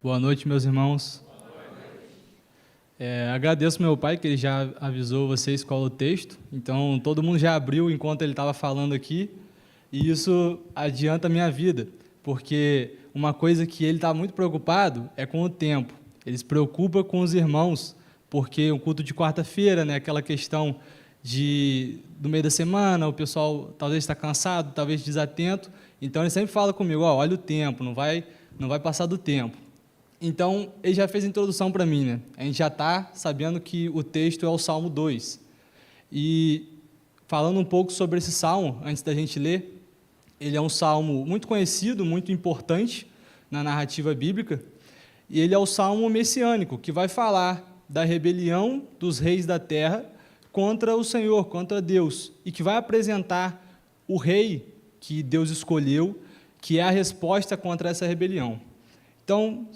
Boa noite, meus irmãos. Agradeço meu pai, que ele já avisou vocês qual é o texto. Então, todo mundo já abriu enquanto ele estava falando aqui. E isso adianta a minha vida, porque uma coisa que ele está muito preocupado é com o tempo. Ele se preocupa com os irmãos, porque o culto de quarta-feira, né, aquela questão do meio da semana, o pessoal talvez está cansado, talvez desatento. Então, ele sempre fala comigo, olha o tempo, não vai passar do tempo. Então, ele já fez a introdução para mim, né? A gente já está sabendo que o texto é o Salmo 2. E, falando um pouco sobre esse salmo, antes da gente ler, ele é um salmo muito conhecido, muito importante na narrativa bíblica, e ele é o salmo messiânico, que vai falar da rebelião dos reis da terra contra o Senhor, contra Deus, e que vai apresentar o rei que Deus escolheu, que é a resposta contra essa rebelião. Então,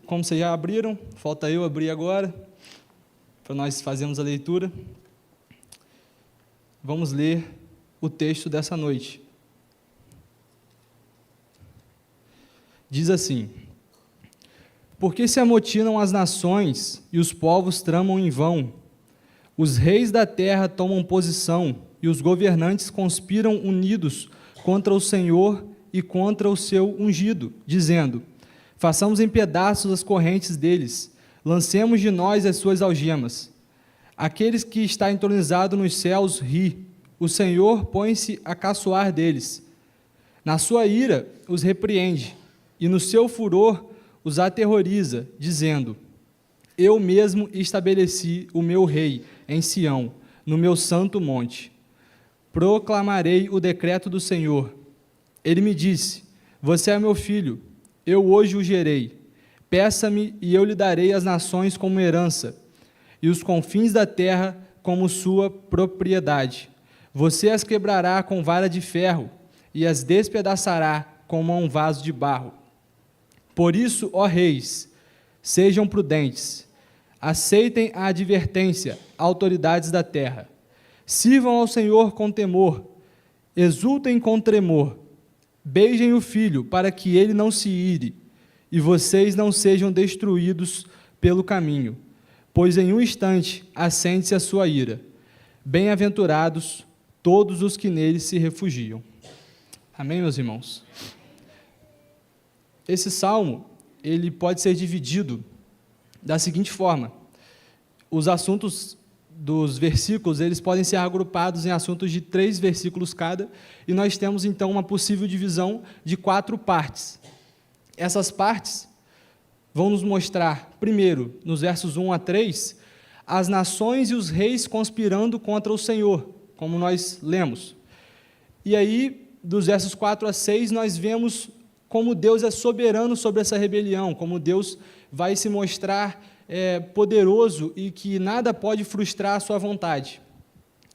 como vocês já abriram, falta eu abrir agora, para nós fazermos a leitura. Vamos ler o texto dessa noite. Diz assim: Por que se amotinam as nações e os povos tramam em vão? Os reis da terra tomam posição e os governantes conspiram unidos contra o Senhor e contra o seu ungido, dizendo: Façamos em pedaços as correntes deles, lancemos de nós as suas algemas. Aqueles que está entronizado nos céus ri, o Senhor põe-se a caçoar deles. Na sua ira os repreende, e no seu furor os aterroriza, dizendo: Eu mesmo estabeleci o meu rei em Sião, no meu santo monte. Proclamarei o decreto do Senhor. Ele me disse: Você é meu filho, eu hoje o gerei. Peça-me e eu lhe darei as nações como herança, e os confins da terra como sua propriedade. Você as quebrará com vara de ferro, e as despedaçará como um vaso de barro. Por isso, ó reis, sejam prudentes, aceitem a advertência, autoridades da terra. Sirvam ao Senhor com temor, exultem com tremor, beijem o filho, para que ele não se ire, e vocês não sejam destruídos pelo caminho, pois em um instante acende-se a sua ira. Bem-aventurados todos os que nele se refugiam. Amém, meus irmãos? Esse salmo, ele pode ser dividido da seguinte forma: os assuntos dos versículos, eles podem ser agrupados em assuntos de 3 versículos cada, e nós temos, então, uma possível divisão de 4 partes. Essas partes vão nos mostrar, primeiro, nos versos 1 a 3, as nações e os reis conspirando contra o Senhor, como nós lemos. E aí, dos versos 4 a 6, nós vemos como Deus é soberano sobre essa rebelião, como Deus vai se mostrar poderoso e que nada pode frustrar a sua vontade.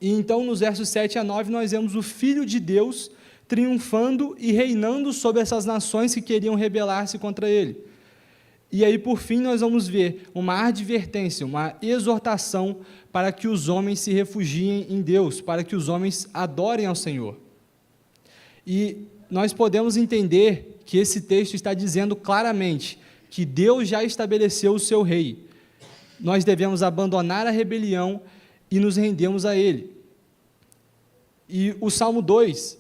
E então, nos versos 7 a 9, nós vemos o Filho de Deus triunfando e reinando sobre essas nações que queriam rebelar-se contra ele. E aí, por fim, nós vamos ver uma advertência, uma exortação para que os homens se refugiem em Deus, para que os homens adorem ao Senhor. E nós podemos entender que esse texto está dizendo claramente que Deus já estabeleceu o seu rei. Nós devemos abandonar a rebelião e nos rendermos a ele. E o Salmo 2,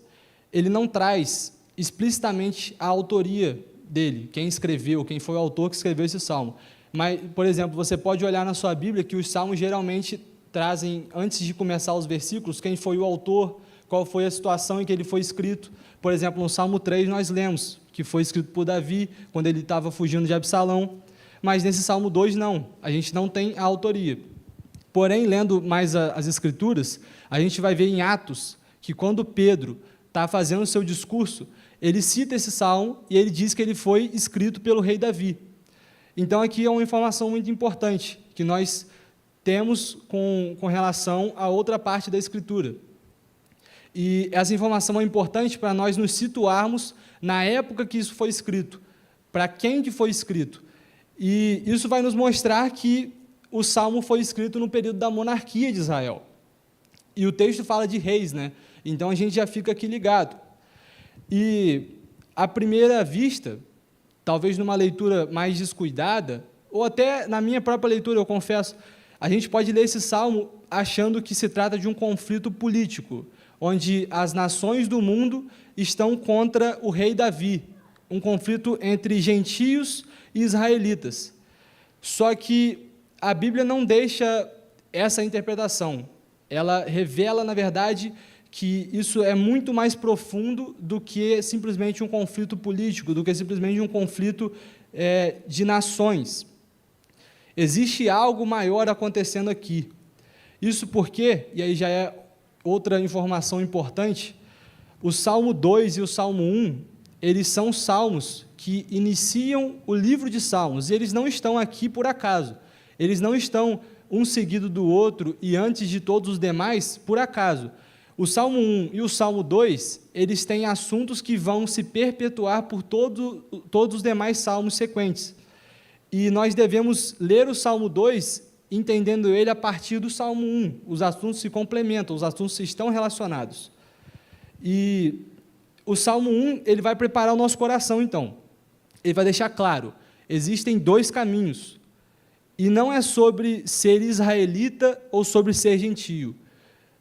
ele não traz explicitamente a autoria dele, quem escreveu, quem foi o autor que escreveu esse salmo. Mas, por exemplo, você pode olhar na sua Bíblia que os salmos geralmente trazem, antes de começar os versículos, quem foi o autor, qual foi a situação em que ele foi escrito. Por exemplo, no Salmo 3 nós lemos que foi escrito por Davi, quando ele estava fugindo de Absalão, mas nesse Salmo 2 não, a gente não tem a autoria. Porém, lendo mais as Escrituras, a gente vai ver em Atos, que quando Pedro está fazendo o seu discurso, ele cita esse salmo e ele diz que ele foi escrito pelo rei Davi. Então, aqui é uma informação muito importante, que nós temos com relação a outra parte da Escritura. E essa informação é importante para nós nos situarmos na época que isso foi escrito, para quem que foi escrito. E isso vai nos mostrar que o Salmo foi escrito no período da monarquia de Israel. E o texto fala de reis, né? Então a gente já fica aqui ligado. E, à primeira vista, talvez numa leitura mais descuidada, ou até na minha própria leitura, eu confesso, a gente pode ler esse salmo achando que se trata de um conflito político, onde as nações do mundo estão contra o rei Davi, um conflito entre gentios e israelitas. Só que a Bíblia não deixa essa interpretação. Ela revela, na verdade, que isso é muito mais profundo do que simplesmente um conflito político, do que simplesmente um conflito de nações. Existe algo maior acontecendo aqui. Isso porque, e aí já é outra informação importante, o Salmo 2 e o Salmo 1, eles são salmos que iniciam o livro de Salmos, e eles não estão aqui por acaso. Eles não estão um seguido do outro e antes de todos os demais por acaso. O Salmo 1 e o Salmo 2, eles têm assuntos que vão se perpetuar por todos os demais salmos sequentes. E nós devemos ler o Salmo 2 entendendo ele a partir do Salmo 1. Os assuntos se complementam, os assuntos estão relacionados. E o Salmo 1, ele vai preparar o nosso coração, então. Ele vai deixar claro, existem dois caminhos. E não é sobre ser israelita ou sobre ser gentio.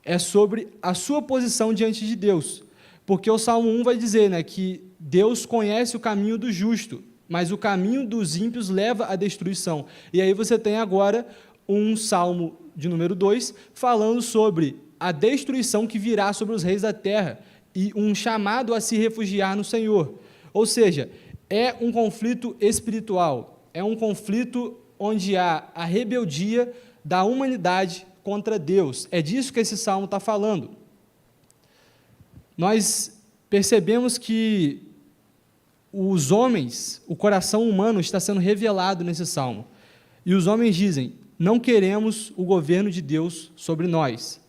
É sobre a sua posição diante de Deus. Porque o Salmo 1 vai dizer, né, que Deus conhece o caminho do justo, mas o caminho dos ímpios leva à destruição. E aí você tem agora um Salmo de número 2, falando sobre a destruição que virá sobre os reis da terra, e um chamado a se refugiar no Senhor. Ou seja, é um conflito espiritual, é um conflito onde há a rebeldia da humanidade contra Deus. É disso que esse salmo está falando. Nós percebemos que os homens, o coração humano está sendo revelado nesse salmo. E os homens dizem, não queremos o governo de Deus sobre nós.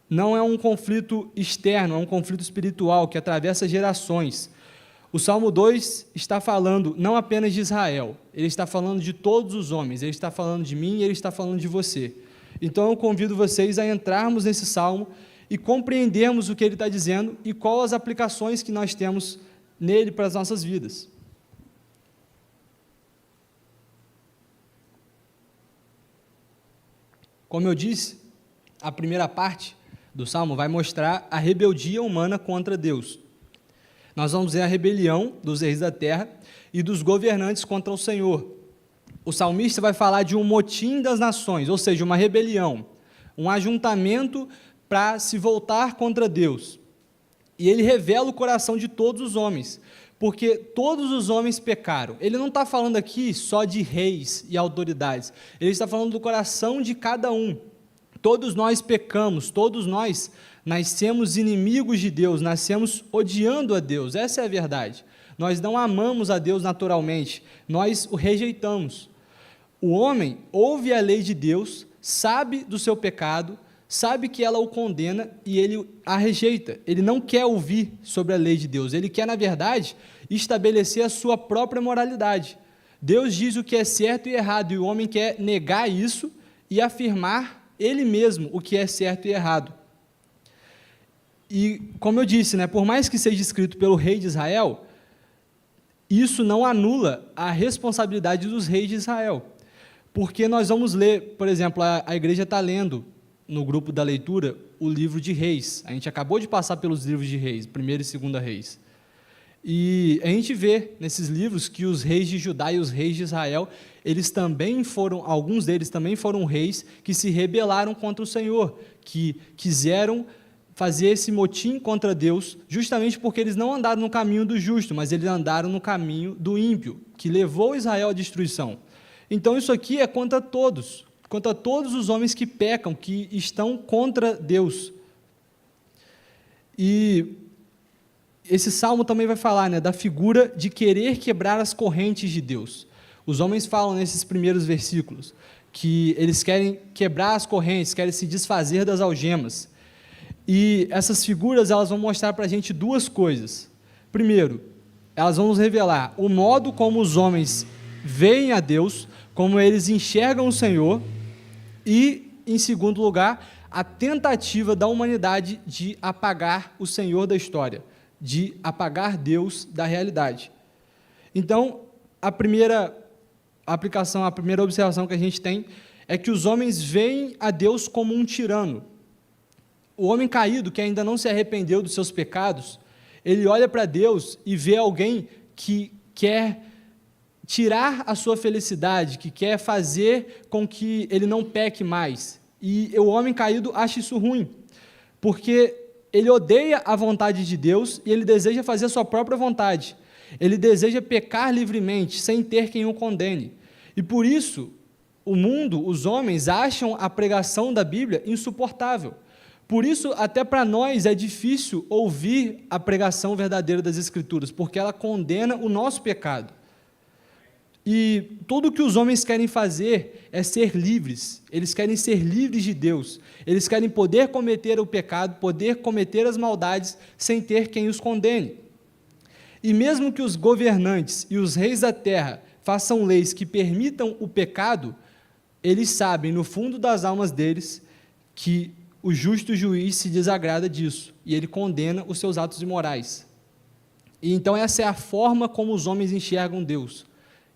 Não é um conflito externo, é um conflito espiritual que atravessa gerações. O Salmo 2 está falando não apenas de Israel, ele está falando de todos os homens, ele está falando de mim e ele está falando de você. Então eu convido vocês a entrarmos nesse salmo e compreendermos o que ele está dizendo e quais as aplicações que nós temos nele para as nossas vidas. Como eu disse, a primeira parte do salmo vai mostrar a rebeldia humana contra Deus. Nós vamos ver a rebelião dos reis da terra e dos governantes contra o Senhor. O salmista vai falar de um motim das nações, ou seja, uma rebelião, um ajuntamento para se voltar contra Deus. E ele revela o coração de todos os homens, porque todos os homens pecaram. Ele não está falando aqui só de reis e autoridades, ele está falando do coração de cada um. Todos nós pecamos, todos nós nascemos inimigos de Deus, nascemos odiando a Deus, essa é a verdade. Nós não amamos a Deus naturalmente, nós o rejeitamos. O homem ouve a lei de Deus, sabe do seu pecado, sabe que ela o condena e ele a rejeita. Ele não quer ouvir sobre a lei de Deus, ele quer, na verdade, estabelecer a sua própria moralidade. Deus diz o que é certo e errado, e o homem quer negar isso e afirmar ele mesmo o que é certo e errado. E, como eu disse, né, por mais que seja escrito pelo rei de Israel, isso não anula a responsabilidade dos reis de Israel. Porque nós vamos ler, por exemplo, a igreja está lendo, no grupo da leitura, o livro de Reis. A gente acabou de passar pelos livros de Reis, 1º e 2º Reis. E a gente vê nesses livros que os reis de Judá e os reis de Israel, alguns deles também foram reis que se rebelaram contra o Senhor, que quiseram fazer esse motim contra Deus, justamente porque eles não andaram no caminho do justo, mas eles andaram no caminho do ímpio, que levou Israel à destruição. Então isso aqui é contra todos os homens que pecam, que estão contra Deus. E esse salmo também vai falar, né, da figura de querer quebrar as correntes de Deus. Os homens falam nesses primeiros versículos que eles querem quebrar as correntes, querem se desfazer das algemas. E essas figuras elas vão mostrar para a gente duas coisas. Primeiro, elas vão nos revelar o modo como os homens veem a Deus, como eles enxergam o Senhor, e, em segundo lugar, a tentativa da humanidade de apagar o Senhor da história, de apagar Deus da realidade. Então, a primeira aplicação, a primeira observação que a gente tem é que os homens veem a Deus como um tirano. O homem caído, que ainda não se arrependeu dos seus pecados, ele olha para Deus e vê alguém que quer tirar a sua felicidade, que quer fazer com que ele não peque mais. E o homem caído acha isso ruim, porque ele odeia a vontade de Deus e ele deseja fazer a sua própria vontade. Ele deseja pecar livremente, sem ter quem o condene. E por isso, o mundo, os homens, acham a pregação da Bíblia insuportável. Por isso, até para nós é difícil ouvir a pregação verdadeira das Escrituras, porque ela condena o nosso pecado. E tudo o que os homens querem fazer é ser livres, eles querem ser livres de Deus, eles querem poder cometer o pecado, poder cometer as maldades, sem ter quem os condene. E mesmo que os governantes e os reis da terra façam leis que permitam o pecado, eles sabem, no fundo das almas deles, que o justo juiz se desagrada disso, e ele condena os seus atos imorais. E então essa é a forma como os homens enxergam Deus.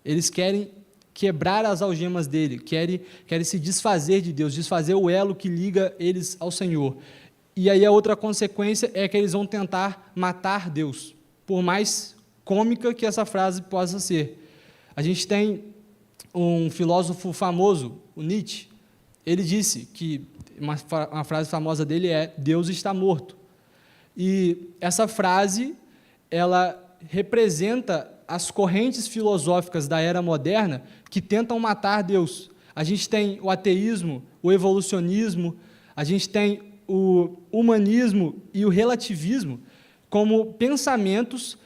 Eles querem quebrar as algemas dele, querem se desfazer de Deus, desfazer o elo que liga eles ao Senhor. E aí a outra consequência é que eles vão tentar matar Deus, por mais cômica que essa frase possa ser. A gente tem um filósofo famoso, o Nietzsche, ele disse que, uma frase famosa dele é: Deus está morto. E essa frase, ela representa as correntes filosóficas da era moderna que tentam matar Deus. A gente tem o ateísmo, o evolucionismo, a gente tem o humanismo e o relativismo como pensamentos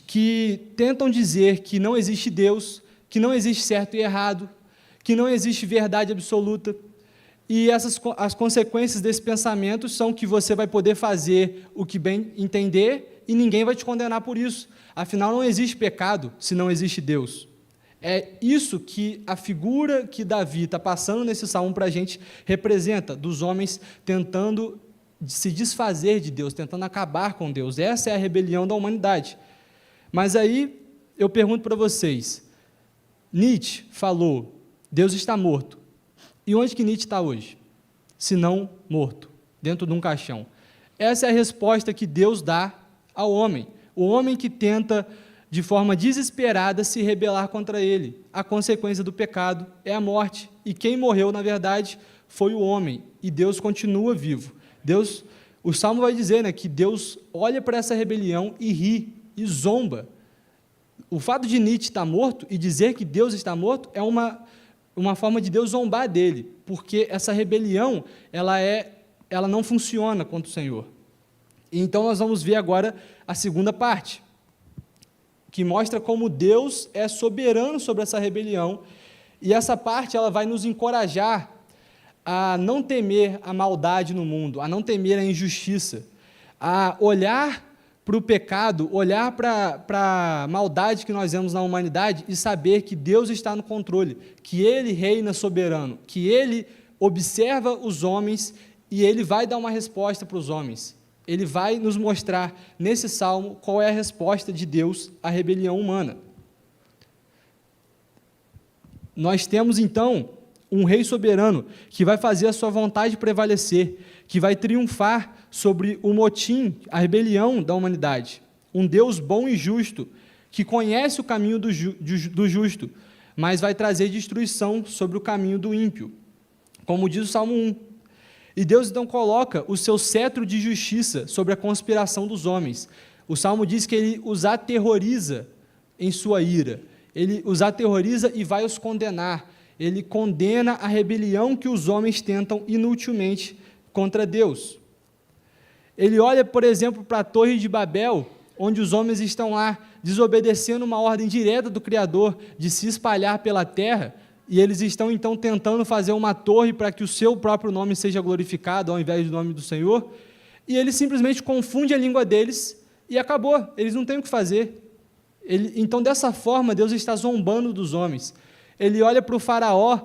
que tentam dizer que não existe Deus, que não existe certo e errado, que não existe verdade absoluta. E as consequências desse pensamento são que você vai poder fazer o que bem entender e ninguém vai te condenar por isso. Afinal, não existe pecado se não existe Deus. É isso que a figura que Davi está passando nesse salmo para a gente representa, dos homens tentando se desfazer de Deus, tentando acabar com Deus. Essa é a rebelião da humanidade. Mas aí eu pergunto para vocês, Nietzsche falou, Deus está morto. E onde que Nietzsche está hoje? Se não morto, dentro de um caixão. Essa é a resposta que Deus dá ao homem. O homem que tenta, de forma desesperada, se rebelar contra ele. A consequência do pecado é a morte. E quem morreu, na verdade, foi o homem. E Deus continua vivo. O Salmo vai dizer, né, que Deus olha para essa rebelião e ri, e zomba. O fato de Nietzsche estar morto e dizer que Deus está morto é uma forma de Deus zombar dele, porque essa rebelião, ela não funciona contra o Senhor. Então, nós vamos ver agora a segunda parte, que mostra como Deus é soberano sobre essa rebelião, e essa parte ela vai nos encorajar a não temer a maldade no mundo, a não temer a injustiça, a olhar para o pecado, olhar para a maldade que nós vemos na humanidade e saber que Deus está no controle, que Ele reina soberano, que Ele observa os homens e Ele vai dar uma resposta para os homens. Ele vai nos mostrar, nesse salmo, qual é a resposta de Deus à rebelião humana. Nós temos, então, um rei soberano que vai fazer a sua vontade prevalecer, que vai triunfar sobre o motim, a rebelião da humanidade. Um Deus bom e justo, que conhece o caminho do justo, mas vai trazer destruição sobre o caminho do ímpio, como diz o Salmo 1. E Deus então coloca o seu cetro de justiça sobre a conspiração dos homens. O Salmo diz que Ele os aterroriza em sua ira, Ele os aterroriza e vai os condenar. Ele condena a rebelião que os homens tentam inutilmente contra Deus. Ele olha, por exemplo, para a Torre de Babel, onde os homens estão lá desobedecendo uma ordem direta do Criador de se espalhar pela terra, e eles estão então tentando fazer uma torre para que o seu próprio nome seja glorificado ao invés do nome do Senhor, e ele simplesmente confunde a língua deles e acabou, eles não têm o que fazer. Então, dessa forma, Deus está zombando dos homens. Ele olha para o faraó,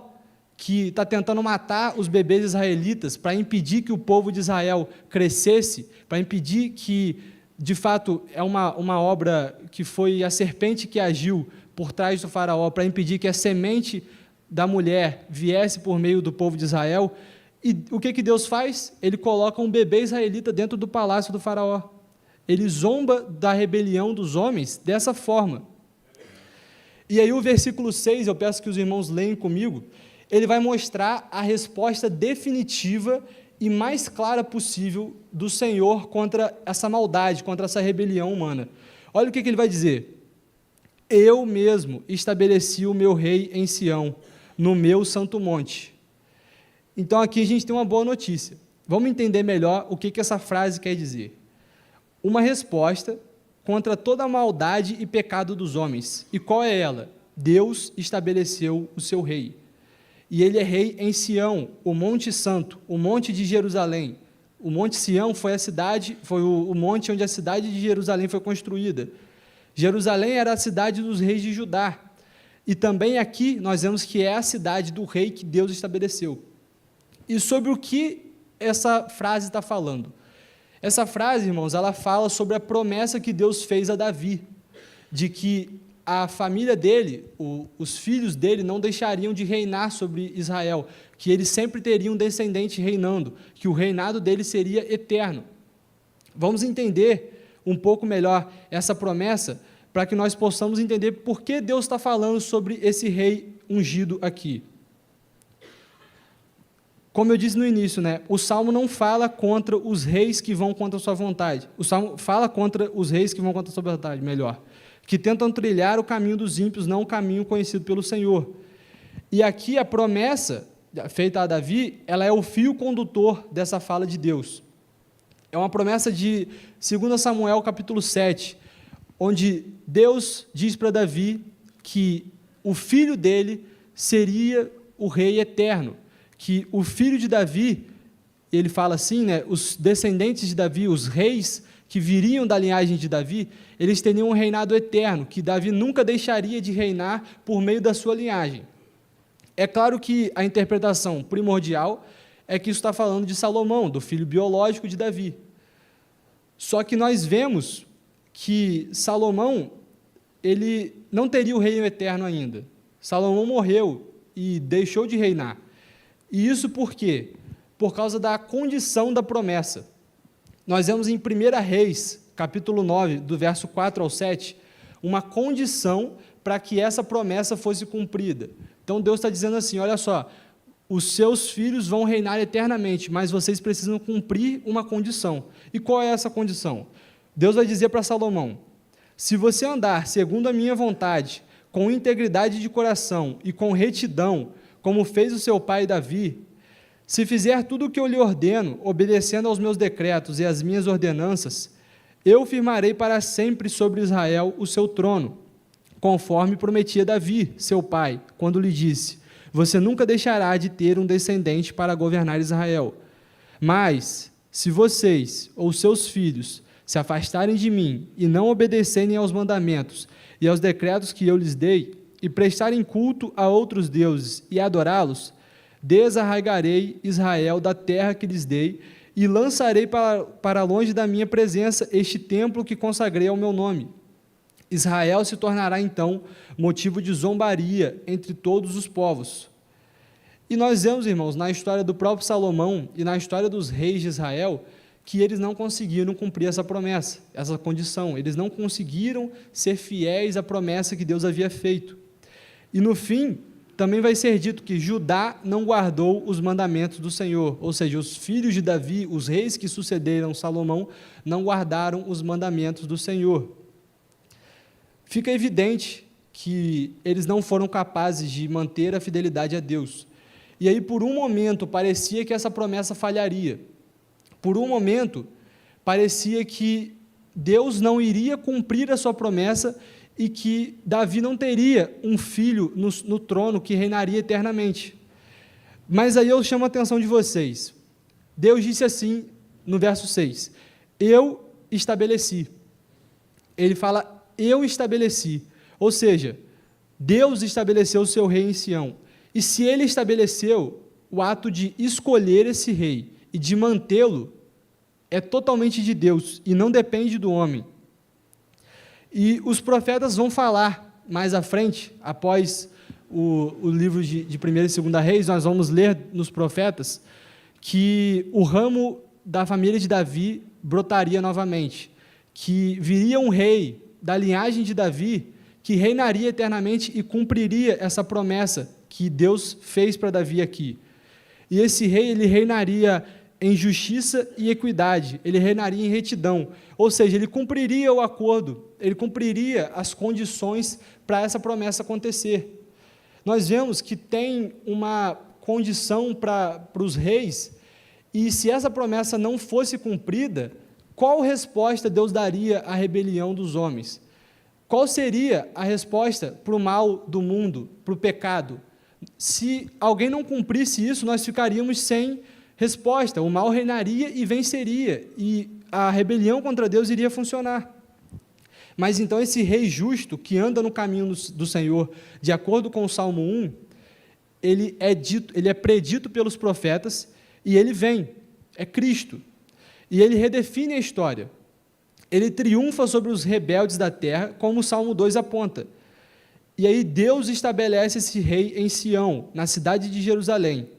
que está tentando matar os bebês israelitas para impedir que o povo de Israel crescesse, para impedir que de fato, é uma obra que foi a serpente que agiu por trás do faraó para impedir que a semente da mulher viesse por meio do povo de Israel. E o que Deus faz? Ele coloca um bebê israelita dentro do palácio do faraó. Ele zomba da rebelião dos homens dessa forma. E aí o versículo 6, eu peço que os irmãos leiam comigo, ele vai mostrar a resposta definitiva e mais clara possível do Senhor contra essa maldade, contra essa rebelião humana. Olha o que ele vai dizer: eu mesmo estabeleci o meu rei em Sião, no meu santo monte. Então aqui a gente tem uma boa notícia. Vamos entender melhor o que essa frase quer dizer. Uma resposta contra toda a maldade e pecado dos homens. E qual é ela? Deus estabeleceu o seu rei. E ele é rei em Sião, o Monte Santo, o Monte de Jerusalém. O Monte Sião foi o monte onde a cidade de Jerusalém foi construída. Jerusalém era a cidade dos reis de Judá. E também aqui nós vemos que é a cidade do rei que Deus estabeleceu. E sobre o que essa frase está falando? Essa frase, irmãos, ela fala sobre a promessa que Deus fez a Davi, de que a família dele, os filhos dele, não deixariam de reinar sobre Israel, que eles sempre teriam um descendente reinando, que o reinado dele seria eterno. Vamos entender um pouco melhor essa promessa, para que nós possamos entender por que Deus está falando sobre esse rei ungido aqui. Como eu disse no início, o Salmo não fala contra os reis que vão contra a sua vontade. O Salmo fala contra os reis que vão contra a sua vontade, que tentam trilhar o caminho dos ímpios, não o caminho conhecido pelo Senhor. E aqui a promessa feita a Davi, ela é o fio condutor dessa fala de Deus. É uma promessa de 2 Samuel capítulo 7, onde Deus diz para Davi que o filho dele seria o rei eterno, que o filho de Davi, ele fala assim, os descendentes de Davi, os reis que viriam da linhagem de Davi, eles teriam um reinado eterno, que Davi nunca deixaria de reinar por meio da sua linhagem. É claro que a interpretação primordial é que isso está falando de Salomão, do filho biológico de Davi. Só que nós vemos que Salomão, ele não teria o reino eterno ainda. Salomão morreu e deixou de reinar. E isso por quê? Por causa da condição da promessa. Nós vemos em 1 Reis, capítulo 9, do verso 4 ao 7, uma condição para que essa promessa fosse cumprida. Então Deus está dizendo assim, olha só, os seus filhos vão reinar eternamente, mas vocês precisam cumprir uma condição. E qual é essa condição? Deus vai dizer para Salomão: se você andar segundo a minha vontade, com integridade de coração e com retidão, como fez o seu pai Davi, se fizer tudo o que eu lhe ordeno, obedecendo aos meus decretos e às minhas ordenanças, eu firmarei para sempre sobre Israel o seu trono, conforme prometia Davi, seu pai, quando lhe disse: você nunca deixará de ter um descendente para governar Israel. Mas, se vocês ou seus filhos se afastarem de mim e não obedecerem aos mandamentos e aos decretos que eu lhes dei, e prestarem culto a outros deuses e adorá-los, desarraigarei Israel da terra que lhes dei e lançarei para longe da minha presença este templo que consagrei ao meu nome. Israel se tornará então motivo de zombaria entre todos os povos. E nós vemos, irmãos, na história do próprio Salomão e na história dos reis de Israel, que eles não conseguiram cumprir essa promessa, essa condição. Eles não conseguiram ser fiéis à promessa que Deus havia feito. E no fim, também vai ser dito que Judá não guardou os mandamentos do Senhor, ou seja, os filhos de Davi, os reis que sucederam Salomão, não guardaram os mandamentos do Senhor. Fica evidente que eles não foram capazes de manter a fidelidade a Deus. E aí, por um momento, parecia que essa promessa falharia. Por um momento, parecia que Deus não iria cumprir a sua promessa e que Davi não teria um filho no trono que reinaria eternamente. Mas aí eu chamo a atenção de vocês. Deus disse assim, no verso 6, eu estabeleci. Ele fala, eu estabeleci. Ou seja, Deus estabeleceu o seu rei em Sião. E se ele estabeleceu o ato de escolher esse rei e de mantê-lo, é totalmente de Deus e não depende do homem. E os profetas vão falar mais à frente, após o livro de 1ª e 2ª Reis, nós vamos ler nos profetas que o ramo da família de Davi brotaria novamente, que viria um rei da linhagem de Davi que reinaria eternamente e cumpriria essa promessa que Deus fez para Davi aqui. E esse rei, ele reinaria em justiça e equidade, ele reinaria em retidão, ou seja, ele cumpriria o acordo, ele cumpriria as condições para essa promessa acontecer. Nós vemos que tem uma condição para os reis, e se essa promessa não fosse cumprida, qual resposta Deus daria à rebelião dos homens? Qual seria a resposta para o mal do mundo, para o pecado? Se alguém não cumprisse isso, nós ficaríamos sem resposta, o mal reinaria e venceria, e a rebelião contra Deus iria funcionar. Mas então esse rei justo, que anda no caminho do Senhor, de acordo com o Salmo 1, ele é predito pelos profetas, e ele vem, é Cristo, e ele redefine a história. Ele triunfa sobre os rebeldes da terra, como o Salmo 2 aponta. E aí Deus estabelece esse rei em Sião, na cidade de Jerusalém.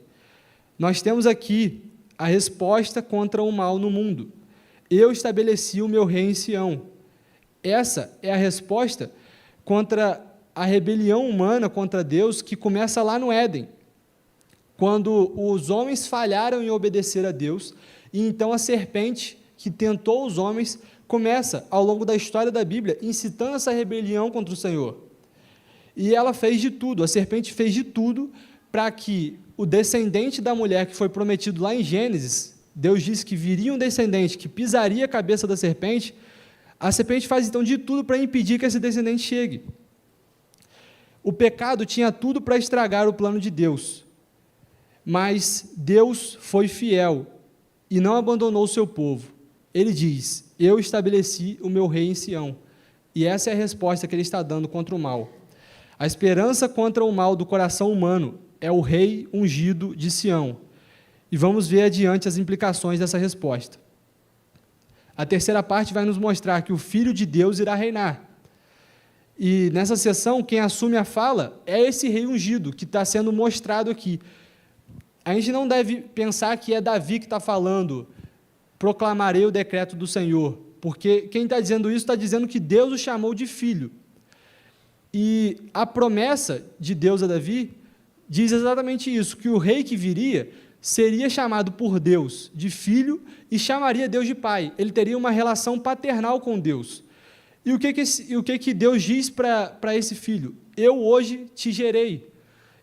Nós temos aqui a resposta contra o mal no mundo. Eu estabeleci o meu rei em Sião. Essa é a resposta contra a rebelião humana contra Deus, que começa lá no Éden, quando os homens falharam em obedecer a Deus, e então a serpente que tentou os homens começa, ao longo da história da Bíblia, incitando essa rebelião contra o Senhor. E ela fez de tudo, a serpente fez de tudo para que o descendente da mulher que foi prometido lá em Gênesis, Deus disse que viria um descendente que pisaria a cabeça da serpente, a serpente faz então de tudo para impedir que esse descendente chegue. O pecado tinha tudo para estragar o plano de Deus, mas Deus foi fiel e não abandonou o seu povo. Ele diz: eu estabeleci o meu rei em Sião, e essa é a resposta que ele está dando contra o mal. A esperança contra o mal do coração humano é o rei ungido de Sião. E vamos ver adiante as implicações dessa resposta. A terceira parte vai nos mostrar que o Filho de Deus irá reinar. E nessa sessão, quem assume a fala é esse rei ungido, que está sendo mostrado aqui. A gente não deve pensar que é Davi que está falando, proclamarei o decreto do Senhor, porque quem está dizendo isso está dizendo que Deus o chamou de filho. E a promessa de Deus a Davi diz exatamente isso, que o rei que viria seria chamado por Deus de filho e chamaria Deus de pai. Ele teria uma relação paternal com Deus. E o que Deus diz para esse filho? Eu hoje te gerei.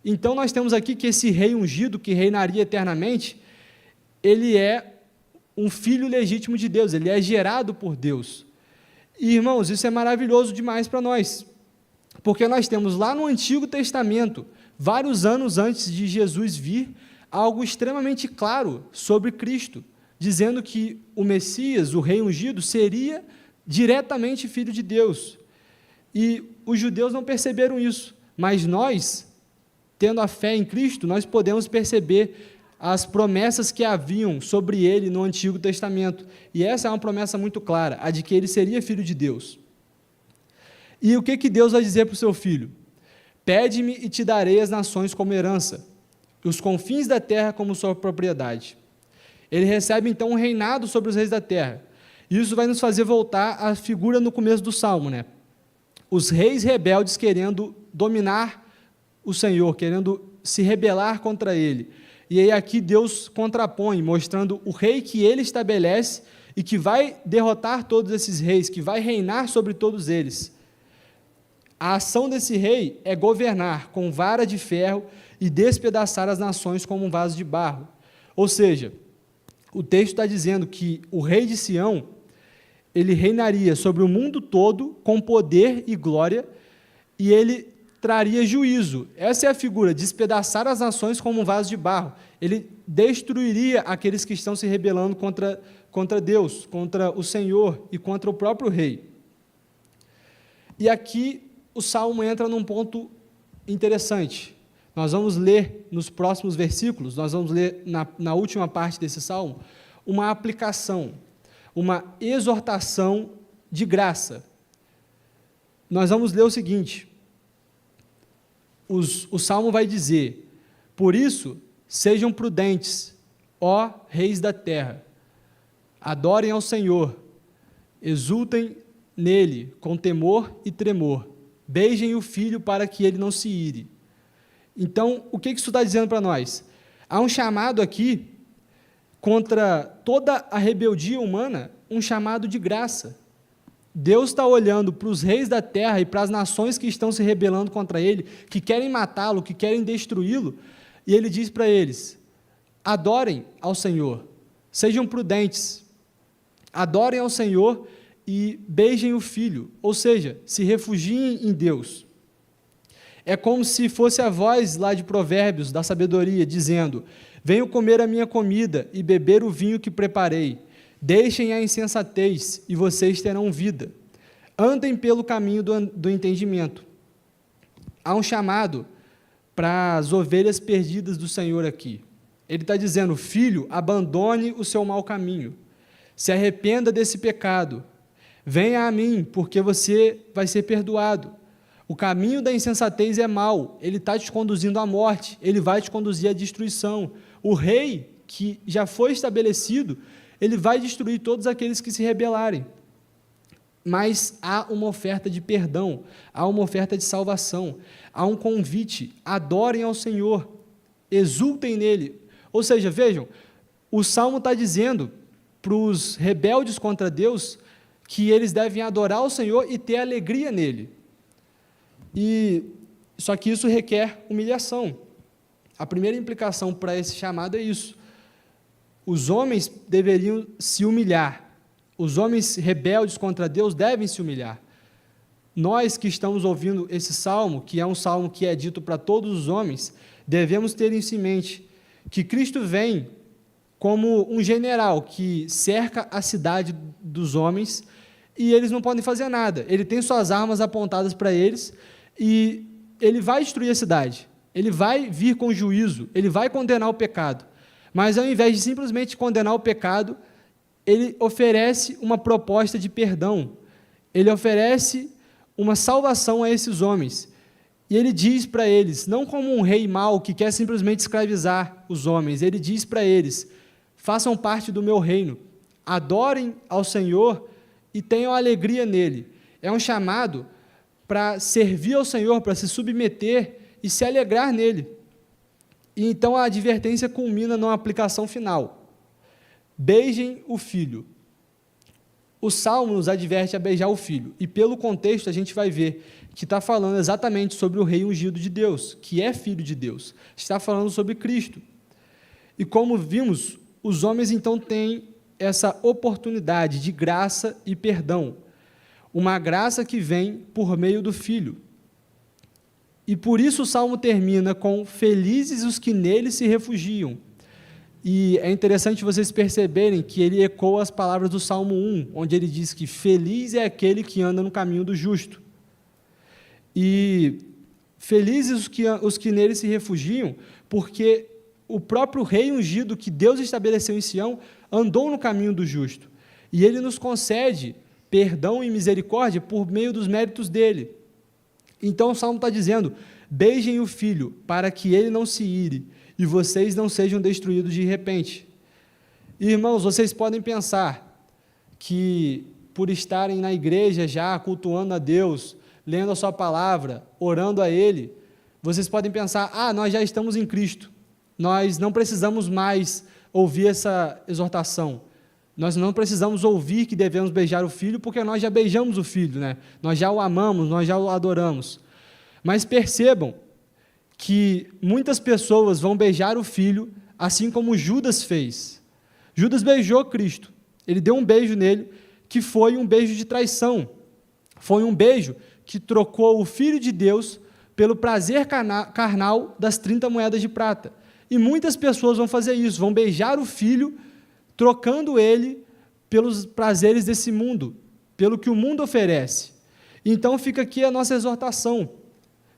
Então nós temos aqui que esse rei ungido, que reinaria eternamente, ele é um filho legítimo de Deus, ele é gerado por Deus. E, irmãos, isso é maravilhoso demais para nós, porque nós temos lá no Antigo Testamento, vários anos antes de Jesus vir, algo extremamente claro sobre Cristo, dizendo que o Messias, o rei ungido, seria diretamente filho de Deus. E os judeus não perceberam isso, mas nós, tendo a fé em Cristo, nós podemos perceber as promessas que haviam sobre ele no Antigo Testamento. E essa é uma promessa muito clara, a de que ele seria filho de Deus. E o que Deus vai dizer para o seu filho? Pede-me e te darei as nações como herança, os confins da terra como sua propriedade. Ele recebe então um reinado sobre os reis da terra. E isso vai nos fazer voltar à figura no começo do Salmo, né? Os reis rebeldes querendo dominar o Senhor, querendo se rebelar contra ele. E aí aqui Deus contrapõe, mostrando o rei que ele estabelece e que vai derrotar todos esses reis, que vai reinar sobre todos eles. A ação desse rei é governar com vara de ferro e despedaçar as nações como um vaso de barro. Ou seja, o texto está dizendo que o rei de Sião, ele reinaria sobre o mundo todo com poder e glória, e ele traria juízo. Essa é a figura, despedaçar as nações como um vaso de barro. Ele destruiria aqueles que estão se rebelando contra Deus, contra o Senhor e contra o próprio rei. E aqui o Salmo entra num ponto interessante. Nós vamos ler nos próximos versículos, nós vamos ler na última parte desse Salmo, uma aplicação. uma exortação de graça. Nós vamos ler o seguinte, o Salmo vai dizer: por isso, sejam prudentes, ó reis da terra, adorem ao Senhor, exultem nele com temor e tremor, beijem o Filho para que ele não se ire. Então, o que isso está dizendo para nós? Há um chamado aqui contra toda a rebeldia humana, um chamado de graça. Deus está olhando para os reis da terra e para as nações que estão se rebelando contra ele, que querem matá-lo, que querem destruí-lo, e ele diz para eles: adorem ao Senhor, sejam prudentes, adorem ao Senhor e beijem o Filho, ou seja, se refugiem em Deus. É como se fosse a voz lá de Provérbios, da sabedoria, dizendo: venham comer a minha comida e beber o vinho que preparei. Deixem a insensatez e vocês terão vida. Andem pelo caminho do entendimento. Há um chamado para as ovelhas perdidas do Senhor aqui. Ele está dizendo: filho, abandone o seu mau caminho. Se arrependa desse pecado. Venha a mim, porque você vai ser perdoado. O caminho da insensatez é mau, ele está te conduzindo à morte, ele vai te conduzir à destruição. O rei, que já foi estabelecido, ele vai destruir todos aqueles que se rebelarem. Mas há uma oferta de perdão, há uma oferta de salvação, há um convite: adorem ao Senhor, exultem nele. Ou seja, vejam, o Salmo está dizendo para os rebeldes contra Deus que eles devem adorar o Senhor e ter alegria nele. Só que isso requer humilhação. A primeira implicação para esse chamado é isso. Os homens deveriam se humilhar. Os homens rebeldes contra Deus devem se humilhar. Nós que estamos ouvindo esse salmo, que é um salmo que é dito para todos os homens, devemos ter isso em mente, que Cristo vem como um general que cerca a cidade dos homens e eles não podem fazer nada. Ele tem suas armas apontadas para eles e ele vai destruir a cidade. Ele vai vir com juízo, ele vai condenar o pecado. Mas, ao invés de simplesmente condenar o pecado, ele oferece uma proposta de perdão. Ele oferece uma salvação a esses homens. E ele diz para eles, não como um rei mau que quer simplesmente escravizar os homens, ele diz para eles: façam parte do meu reino, adorem ao Senhor e tenham alegria nele. É um chamado para servir ao Senhor, para se submeter e se alegrar nele. E então a advertência culmina numa aplicação final: beijem o Filho. O Salmo nos adverte a beijar o Filho, e pelo contexto a gente vai ver que está falando exatamente sobre o Rei ungido de Deus, que é Filho de Deus, está falando sobre Cristo. E como vimos, os homens então têm essa oportunidade de graça e perdão, uma graça que vem por meio do Filho. E por isso o Salmo termina com: felizes os que nele se refugiam. E é interessante vocês perceberem que ele ecoa as palavras do Salmo 1, onde ele diz que feliz é aquele que anda no caminho do justo. E felizes os que nele se refugiam, porque o próprio Rei ungido que Deus estabeleceu em Sião andou no caminho do justo. E ele nos concede perdão e misericórdia por meio dos méritos dele. Então o Salmo está dizendo: beijem o Filho, para que ele não se ire, e vocês não sejam destruídos de repente. Irmãos, vocês podem pensar que, por estarem na igreja já, cultuando a Deus, lendo a sua palavra, orando a Ele, vocês podem pensar: nós já estamos em Cristo, nós não precisamos mais ouvir essa exortação, nós não precisamos ouvir que devemos beijar o Filho, porque nós já beijamos o Filho, né? Nós já o amamos, nós já o adoramos. Mas percebam que muitas pessoas vão beijar o Filho, assim como Judas fez. Judas beijou Cristo, ele deu um beijo nele, que foi um beijo de traição, foi um beijo que trocou o Filho de Deus pelo prazer carnal das 30 moedas de prata. E muitas pessoas vão fazer isso, vão beijar o Filho, trocando ele pelos prazeres desse mundo, pelo que o mundo oferece. Então fica aqui a nossa exortação,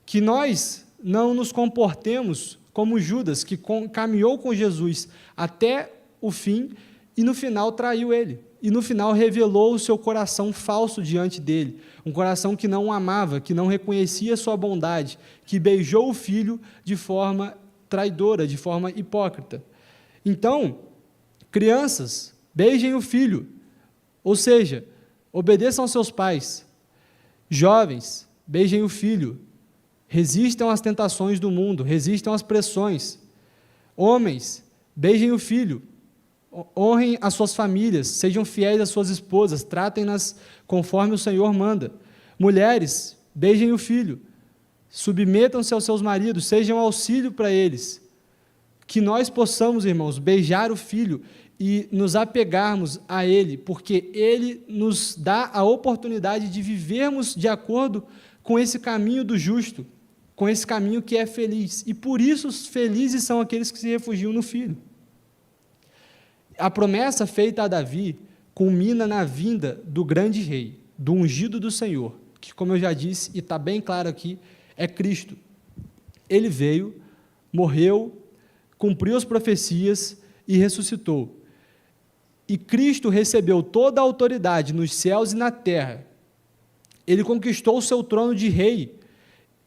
que nós não nos comportemos como Judas, que caminhou com Jesus até o fim e no final traiu ele. e no final revelou o seu coração falso diante dele, um coração que não o amava, que não reconhecia a sua bondade, que beijou o filho de forma traidora, de forma hipócrita. Então, crianças, beijem o filho, ou seja, obedeçam aos seus pais. Jovens, beijem o filho, resistam às tentações do mundo, resistam às pressões. Homens, beijem o filho, honrem as suas famílias, sejam fiéis às suas esposas, tratem-nas conforme o Senhor manda. Mulheres, beijem o filho, submetam-se aos seus maridos, sejam auxílio para eles. Que nós possamos, irmãos, beijar o filho e nos apegarmos a ele, porque ele nos dá a oportunidade de vivermos de acordo com esse caminho do justo, com esse caminho que é feliz. E por isso felizes são aqueles que se refugiam no Filho. A promessa feita a Davi culmina na vinda do grande rei, do ungido do Senhor, que, como eu já disse, e está bem claro aqui, é Cristo. Ele veio, morreu, cumpriu as profecias e ressuscitou. E Cristo recebeu toda a autoridade nos céus e na terra. Ele conquistou o seu trono de rei,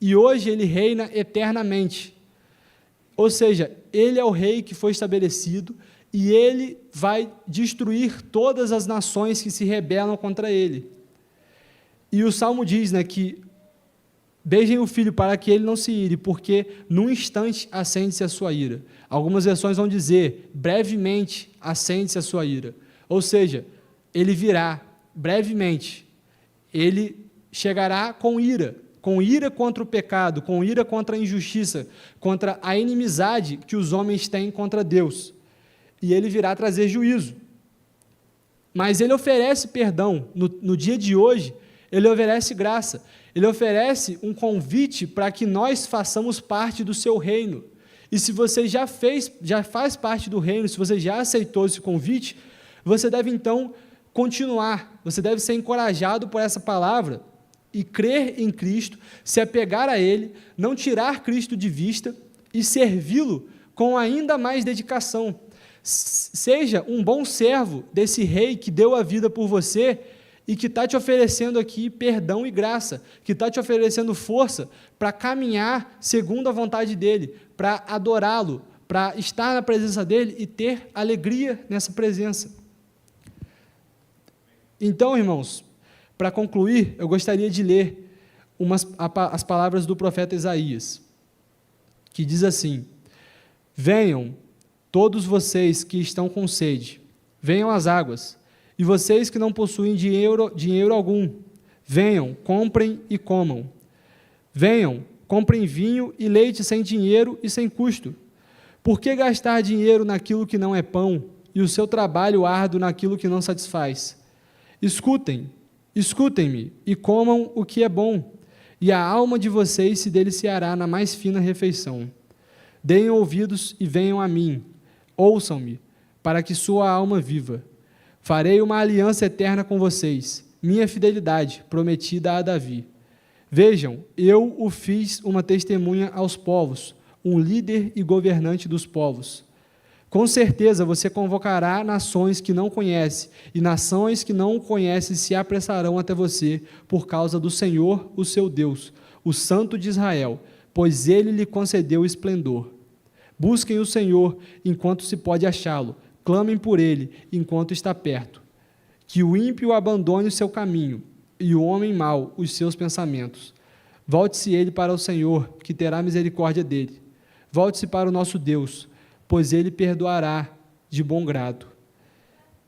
e hoje ele reina eternamente. Ou seja, ele é o rei que foi estabelecido, e ele vai destruir todas as nações que se rebelam contra ele. E o Salmo diz, que beijem o filho para que ele não se ire, porque num instante acende-se a sua ira. Algumas versões vão dizer, brevemente acende-se a sua ira. Ou seja, ele virá, brevemente, ele chegará com ira contra o pecado, com ira contra a injustiça, contra a inimizade que os homens têm contra Deus. E ele virá trazer juízo. Mas ele oferece perdão. No dia de hoje, ele oferece graça. Ele oferece um convite para que nós façamos parte do seu reino. E se você já faz parte do reino, se você já aceitou esse convite, você deve então continuar, você deve ser encorajado por essa palavra e crer em Cristo, se apegar a Ele, não tirar Cristo de vista e servi-lo com ainda mais dedicação. Seja um bom servo desse rei que deu a vida por você e que está te oferecendo aqui perdão e graça, que está te oferecendo força para caminhar segundo a vontade dEle, para adorá-lo, para estar na presença dEle e ter alegria nessa presença. Então, irmãos, para concluir, eu gostaria de ler as palavras do profeta Isaías, que diz assim: venham, todos vocês que estão com sede, venham às águas, e vocês que não possuem dinheiro algum, venham, comprem e comam. Venham, comprem vinho e leite sem dinheiro e sem custo. Por que gastar dinheiro naquilo que não é pão, e o seu trabalho árduo naquilo que não satisfaz? Escutem-me e comam o que é bom, e a alma de vocês se deliciará na mais fina refeição. Deem ouvidos e venham a mim, ouçam-me, para que sua alma viva. Farei uma aliança eterna com vocês, minha fidelidade, prometida a Davi. Vejam, eu o fiz uma testemunha aos povos, um líder e governante dos povos. Com certeza você convocará nações que não conhece, e nações que não o conhecem se apressarão até você, por causa do Senhor, o seu Deus, o Santo de Israel, pois ele lhe concedeu esplendor. Busquem o Senhor enquanto se pode achá-lo, clamem por ele enquanto está perto. Que o ímpio abandone o seu caminho, e o homem mau os seus pensamentos. Volte-se ele para o Senhor, que terá misericórdia dele. Volte-se para o nosso Deus, pois ele perdoará de bom grado.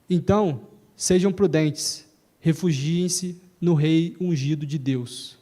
Então, sejam prudentes, refugiem-se no Rei ungido de Deus.